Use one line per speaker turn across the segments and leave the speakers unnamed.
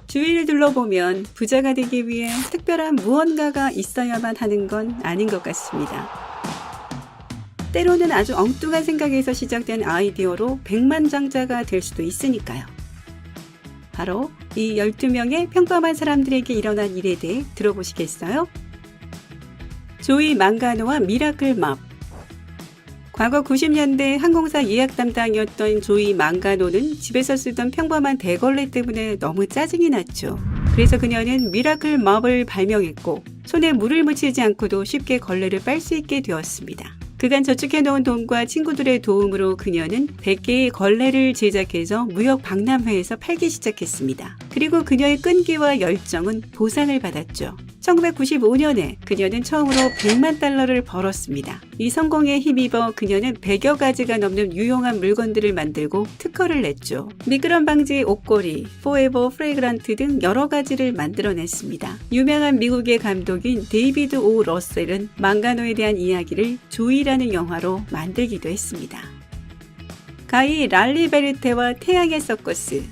주위를 둘러보면 부자가 되기 위해 특별한 무언가가 있어야만 하는 건 아닌 것 같습니다. 때로는 아주 엉뚱한 생각에서 시작된 아이디어로 백만장자가 될 수도 있으니까요. 바로 이 12명의 평범한 사람들에게 일어난 일에 대해 들어보시겠어요? 조이 망가노와 미라클 맙. 과거 90년대 항공사 예약 담당이었던 조이 망가노는 집에서 쓰던 평범한 대걸레 때문에 너무 짜증이 났죠. 그래서 그녀는 미라클 맙을 발명했고 손에 물을 묻히지 않고도 쉽게 걸레를 빨 수 있게 되었습니다. 그간 저축해놓은 돈과 친구들의 도움으로 그녀는 100개의 걸레를 제작해서 무역 박람회에서 팔기 시작했습니다. 그리고 그녀의 끈기와 열정은 보상을 받았죠. 1995년에 그녀는 처음으로 100만 달러를 벌었습니다. 이 성공에 힘입어 그녀는 100여 가지가 넘는 유용한 물건들을 만들고 특허를 냈죠. 미끄럼 방지 옷걸이, 포에버 프레그란트 등 여러 가지를 만들어냈습니다. 유명한 미국의 감독인 데이비드 오 러셀은 망가노에 대한 이야기를 조이라는 영화로 만들기도 했습니다. 가이 랄리베르테와 태양의 서커스.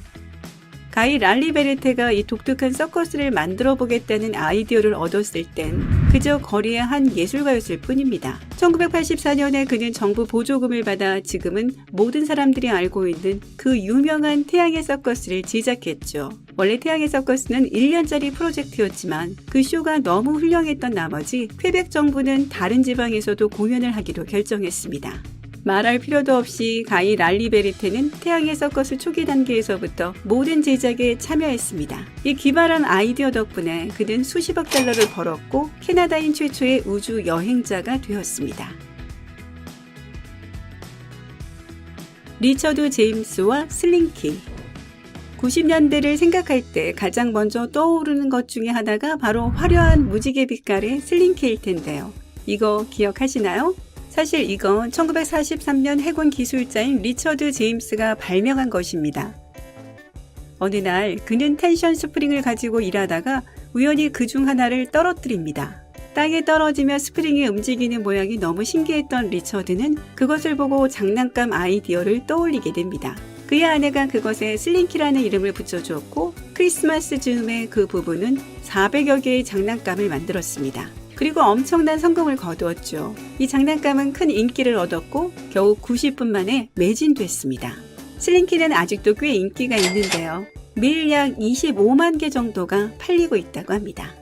가이 랄리베르테가 이 독특한 서커스를 만들어 보겠다는 아이디어를 얻었을 땐 그저 거리의 한 예술가였을 뿐입니다. 1984년에 그는 정부 보조금을 받아 지금은 모든 사람들이 알고 있는 그 유명한 태양의 서커스를 제작했죠. 원래 태양의 서커스는 1년짜리 프로젝트였지만 그 쇼가 너무 훌륭했던 나머지 퀘벡 정부는 다른 지방에서도 공연을 하기로 결정했습니다. 말할 필요도 없이 가이 랄리베르테는 태양의 서커스 초기 단계에서부터 모든 제작에 참여했습니다. 이 기발한 아이디어 덕분에 그는 수십억 달러를 벌었고 캐나다인 최초의 우주 여행자가 되었습니다. 리처드 제임스와 슬링키. 90년대를 생각할 때 가장 먼저 떠오르는 것 중에 하나가 바로 화려한 무지개 빛깔의 슬링키일 텐데요. 이거 기억하시나요? 사실 이건 1943년 해군 기술자인 리처드 제임스가 발명한 것입니다. 어느 날 그는 텐션 스프링을 가지고 일하다가 우연히 그중 하나를 떨어뜨립니다. 땅에 떨어지며 스프링이 움직이는 모양이 너무 신기했던 리처드는 그것을 보고 장난감 아이디어를 떠올리게 됩니다. 그의 아내가 그것에 슬링키라는 이름을 붙여주었고 크리스마스 즈음에 그 부부는 400여 개의 장난감을 만들었습니다. 그리고 엄청난 성공을 거두었죠. 이 장난감은 큰 인기를 얻었고 겨우 90분 만에 매진됐습니다. 슬링키는 아직도 꽤 인기가 있는데요. 매일 약 25만 개 정도가 팔리고 있다고 합니다.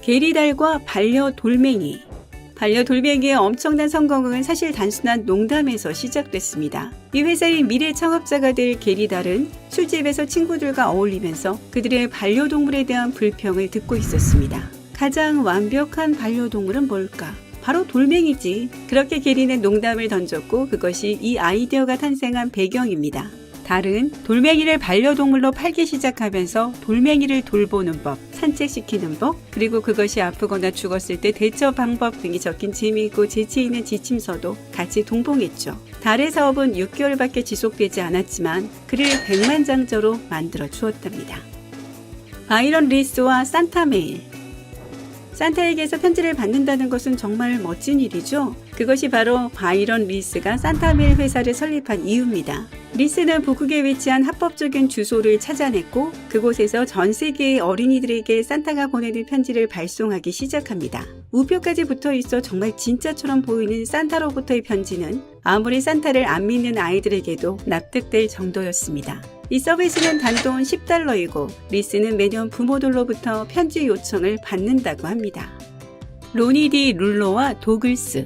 게리달과 반려돌멩이. 반려돌멩이의 엄청난 성공은 사실 단순한 농담에서 시작됐습니다. 이 회사의 미래 창업자가 될 게리달은 술집에서 친구들과 어울리면서 그들의 반려동물에 대한 불평을 듣고 있었습니다. 가장 완벽한 반려동물은 뭘까? 바로 돌멩이지. 그렇게 게리는 농담을 던졌고 그것이 이 아이디어가 탄생한 배경입니다. 달은 돌멩이를 반려동물로 팔기 시작하면서 돌멩이를 돌보는 법, 산책시키는 법, 그리고 그것이 아프거나 죽었을 때 대처 방법 등이 적힌 재미있고 재치 있는 지침서도 같이 동봉했죠. 달의 사업은 6개월밖에 지속되지 않았지만 그를 백만장자로 만들어 주었답니다. 바이런 리스와 산타 메일. 산타에게서 편지를 받는다는 것은 정말 멋진 일이죠. 그것이 바로 바이런 리스가 산타메일 회사를 설립한 이유입니다. 리스는 북극에 위치한 합법적인 주소를 찾아냈고 그곳에서 전 세계의 어린이들에게 산타가 보내는 편지를 발송하기 시작합니다. 우표까지 붙어 있어 정말 진짜처럼 보이는 산타로부터의 편지는 아무리 산타를 안 믿는 아이들에게도 납득될 정도였습니다. 이 서비스는 단돈 $10이고 리스는 매년 부모들로부터 편지 요청을 받는다고 합니다. 로니 디 룰로와 도글스.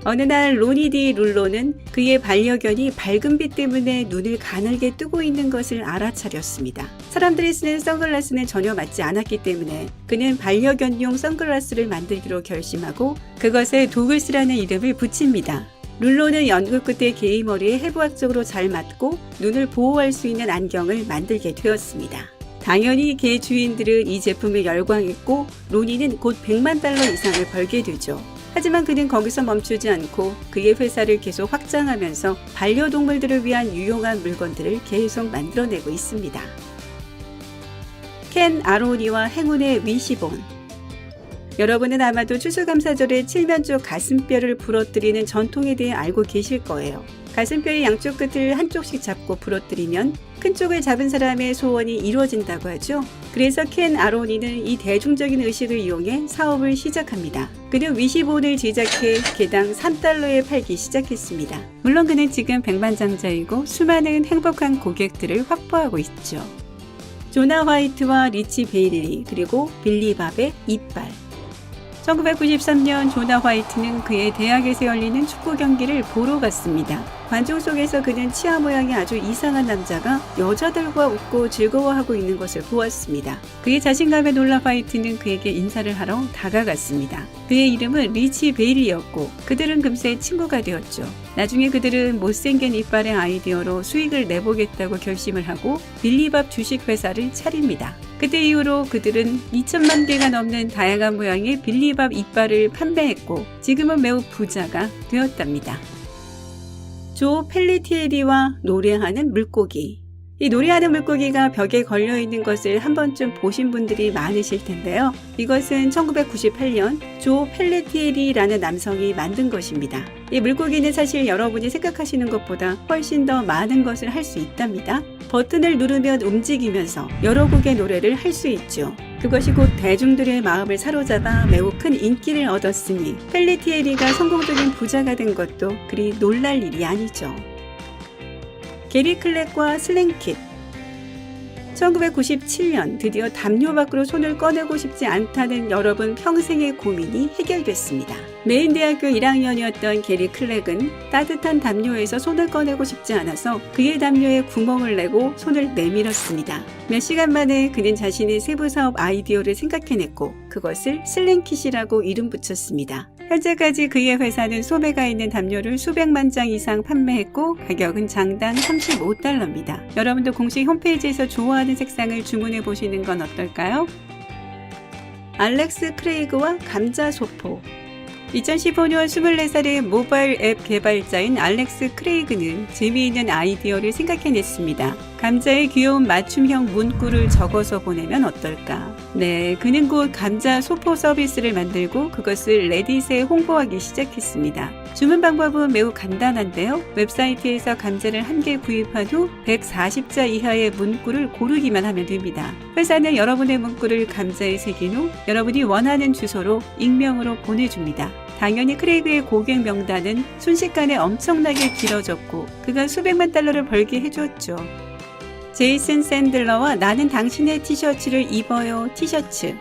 어느 날 로니 디 룰로는 그의 반려견이 밝은 빛 때문에 눈을 가늘게 뜨고 있는 것을 알아차렸습니다. 사람들이 쓰는 선글라스는 전혀 맞지 않았기 때문에 그는 반려견용 선글라스를 만들기로 결심하고 그것에 도글스라는 이름을 붙입니다. 룰로는 연구 끝에 개의 머리에 해부학적으로 잘 맞고 눈을 보호할 수 있는 안경을 만들게 되었습니다. 당연히 개 주인들은 이 제품에 열광했고 로니는 곧 100만 달러 이상을 벌게 되죠. 하지만 그는 거기서 멈추지 않고 그의 회사를 계속 확장하면서 반려동물들을 위한 유용한 물건들을 계속 만들어내고 있습니다. 켄 아로니와 행운의 위시본. 여러분은 아마도 추수감사절에 칠면조 가슴뼈를 부러뜨리는 전통에 대해 알고 계실 거예요. 가슴뼈의 양쪽 끝을 한쪽씩 잡고 부러뜨리면 큰 쪽을 잡은 사람의 소원이 이루어진다고 하죠. 그래서 켄 아로니는 이 대중적인 의식을 이용해 사업을 시작합니다. 그는 위시본을 제작해 개당 3달러에 팔기 시작했습니다. 물론 그는 지금 백만장자이고 수많은 행복한 고객들을 확보하고 있죠. 조나 화이트와 리치 베일리 그리고 빌리 밥의 이빨. 1993년 조나 화이트는 그의 대학에서 열리는 축구 경기를 보러 갔습니다. 관중 속에서 그는 치아 모양이 아주 이상한 남자가 여자들과 웃고 즐거워하고 있는 것을 보았습니다. 그의 자신감에 놀라 화이트는 그에게 인사를 하러 다가갔습니다. 그의 이름은 리치 베일리였고 그들은 금세 친구가 되었죠. 나중에 그들은 못생긴 이빨의 아이디어로 수익을 내보겠다고 결심을 하고 빌리밥 주식회사를 차립니다. 그때 이후로 그들은 2천만 개가 넘는 다양한 모양의 빌리밥 이빨을 판매했고 지금은 매우 부자가 되었답니다. 조 펠리티에리와 노래하는 물고기. 이 노래하는 물고기가 벽에 걸려있는 것을 한 번쯤 보신 분들이 많으실 텐데요. 이것은 1998년 조 펠리티에리라는 남성이 만든 것입니다. 이 물고기는 사실 여러분이 생각하시는 것보다 훨씬 더 많은 것을 할 수 있답니다. 버튼을 누르면 움직이면서 여러 곡의 노래를 할 수 있죠. 그것이 곧 대중들의 마음을 사로잡아 매우 큰 인기를 얻었으니 펠리티에리가 성공적인 부자가 된 것도 그리 놀랄 일이 아니죠. 게리 클렉과 슬랭킷. 1997년 드디어 담요 밖으로 손을 꺼내고 싶지 않다는 여러분 평생의 고민이 해결됐습니다. 메인 대학교 1학년이었던 게리 클렉은 따뜻한 담요에서 손을 꺼내고 싶지 않아서 그의 담요에 구멍을 내고 손을 내밀었습니다. 몇 시간 만에 그는 자신의 세부 사업 아이디어를 생각해냈고 그것을 슬랭킷이라고 이름 붙였습니다. 현재까지 그의 회사는 소매가 있는 담요를 수백만 장 이상 판매했고 가격은 장당 35달러입니다. 여러분도 공식 홈페이지에서 좋아하는 색상을 주문해 보시는 건 어떨까요? 알렉스 크레이그와 감자 소포. 2015년 24살의 모바일 앱 개발자인 알렉스 크레이그는 재미있는 아이디어를 생각해냈습니다. 감자의 귀여운 맞춤형 문구를 적어서 보내면 어떨까? 네, 그는 곧 감자 소포 서비스를 만들고 그것을 레딧에 홍보하기 시작했습니다. 주문 방법은 매우 간단한데요. 웹사이트에서 감자를 한 개 구입한 후 140자 이하의 문구를 고르기만 하면 됩니다. 회사는 여러분의 문구를 감자에 새긴 후 여러분이 원하는 주소로 익명으로 보내줍니다. 당연히 크레이그의 고객 명단은 순식간에 엄청나게 길어졌고 그가 수백만 달러를 벌게 해주었죠. 제이슨 샌들러와 나는 당신의 티셔츠를 입어요 티셔츠.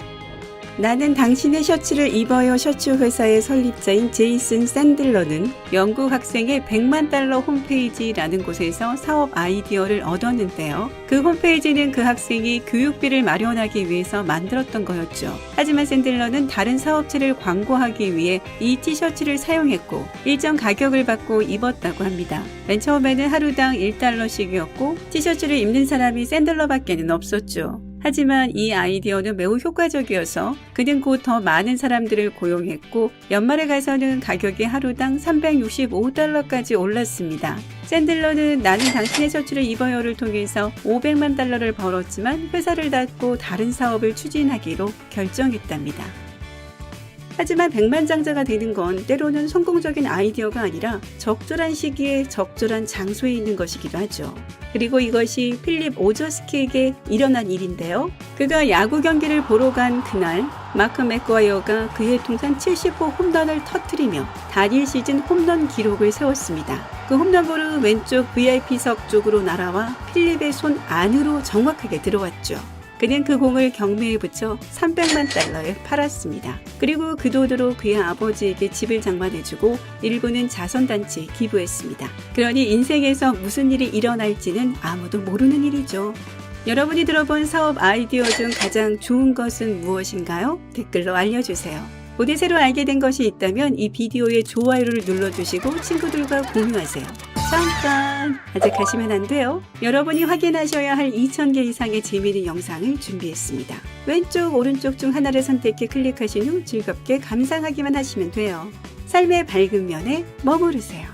나는 당신의 셔츠를 입어요 셔츠 회사의 설립자인 제이슨 샌들러는 영국 학생의 100만 달러 홈페이지라는 곳에서 사업 아이디어를 얻었는데요. 그 홈페이지는 그 학생이 교육비를 마련하기 위해서 만들었던 거였죠. 하지만 샌들러는 다른 사업체를 광고하기 위해 이 티셔츠를 사용했고 일정 가격을 받고 입었다고 합니다. 맨 처음에는 하루당 1달러씩이었고 티셔츠를 입는 사람이 샌들러밖에는 없었죠. 하지만 이 아이디어는 매우 효과적이어서 그는 곧 더 많은 사람들을 고용했고 연말에 가서는 가격이 하루당 365달러까지 올랐습니다. 샌들러는 나는 당신의 셔츠를 입어요를 통해서 500만 달러를 벌었지만 회사를 닫고 다른 사업을 추진하기로 결정했답니다. 하지만 백만장자가 되는 건 때로는 성공적인 아이디어가 아니라 적절한 시기에 적절한 장소에 있는 것이기도 하죠. 그리고 이것이 필립 오저스키에게 일어난 일인데요. 그가 야구 경기를 보러 간 그날 마크 맥과이어가 그의 통산 70호 홈런을 터뜨리며 단일 시즌 홈런 기록을 세웠습니다. 그 홈런볼은 왼쪽 VIP석 쪽으로 날아와 필립의 손 안으로 정확하게 들어왔죠. 그는 그 공을 경매에 붙여 300만 달러에 팔았습니다. 그리고 그 돈으로 그의 아버지에게 집을 장만해주고 일부는 자선단체에 기부했습니다. 그러니 인생에서 무슨 일이 일어날지는 아무도 모르는 일이죠. 여러분이 들어본 사업 아이디어 중 가장 좋은 것은 무엇인가요? 댓글로 알려주세요. 오늘 새로 알게 된 것이 있다면 이 비디오에 좋아요를 눌러주시고 친구들과 공유하세요. 잠깐! 아직 하시면 안 돼요. 여러분이 확인하셔야 할 2000개 이상의 재미있는 영상을 준비했습니다. 왼쪽, 오른쪽 중 하나를 선택해 클릭하신 후 즐겁게 감상하기만 하시면 돼요. 삶의 밝은 면에 머무르세요.